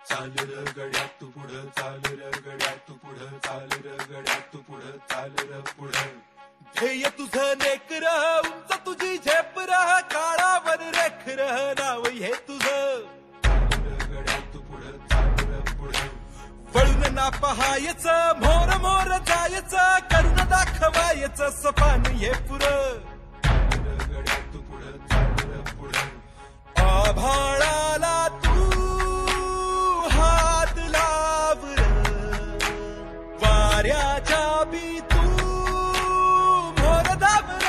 चाल र गड्या तू पुढं चाल र गड्या तू पुढं चाल र गड्या तू पुढं चाल र पुढं ध्येय तुझं नेकर उंच तुझी झेप रह काळावर रेख रह नाव हे तुझं चाल र गड्या तू पुढं चाल र पुढं वळून ना पहायचं मोर मोर जायचं करून दाखवायचं सपान हे पुरं चाल र गड्या तू पुढं चाल र पुढं आभाळाला वाऱ्याच्या बी तू मोर दाबर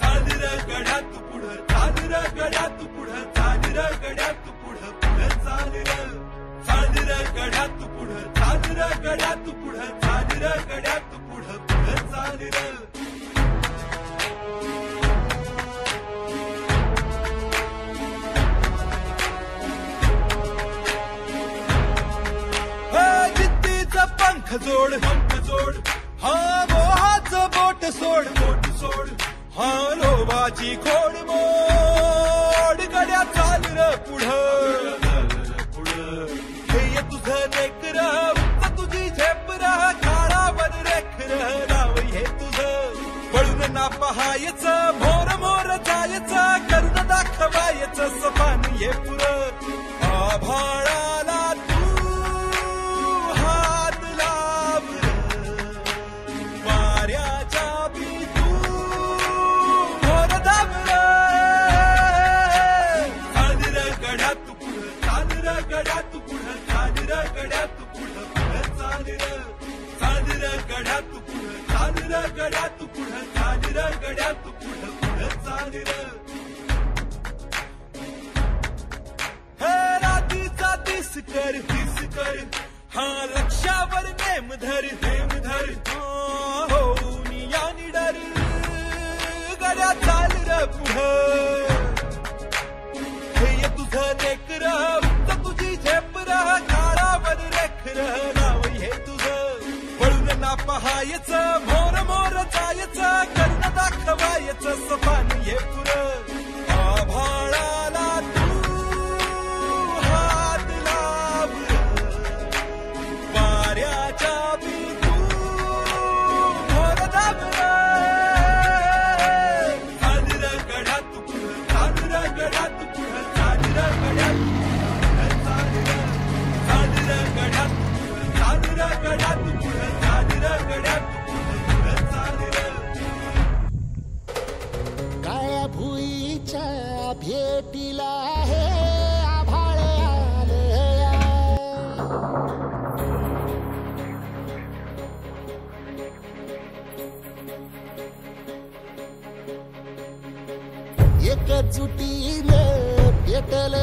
चाल र गड्या तू पुढं चाल र गड्या तू पुढं चाल र गड्या तू पुढं पुढं चाल र गड्या तू पुढं चाल र गड्या तू पुढं चाल र गड्या तू पुढं पुढं चाल जोड पंख जोड हा मोहाचं बोट सोड बोट सोड हा लोभाची खोड मोड गड्या चाल र पुढं ध्येय तुझं नेकर उंच तुझी झेप रह काळावर रेख रह नाव हे तुझं वळून ना पहायचं मोर मोर जायचं करून दाखवायचं सपान हे पुरं आभाळाला गड्या तू पुढं चाल र गड्या तू पुढं पुढं चाल र हे रातीचा दिस कर हा लक्षावर नेम धर होऊन या निडर गड्या चाल र पुढं ध्येय तुझं नेकर उंच तुझी झेप रह काळावर रेख रह नाव हे तुझं वळून ना पहायचं मोर मोर जायचं करून दाखवायचं सपान हे पुरं आभाळाला तू हात लाव वाऱ्याच्या बी तू मोर दाबर चाल र गड्या तू पुढं चाल र गड्या तू पुढं चाल र गड्या तू पुढं चाल र गड्या तू पुढं चाल र गड्या तू पुढं चाल र गड्या तू पुढं चाल र काळ्या भुईच्या भेटीला हे आभाळ आलया एकजुटीने पेटल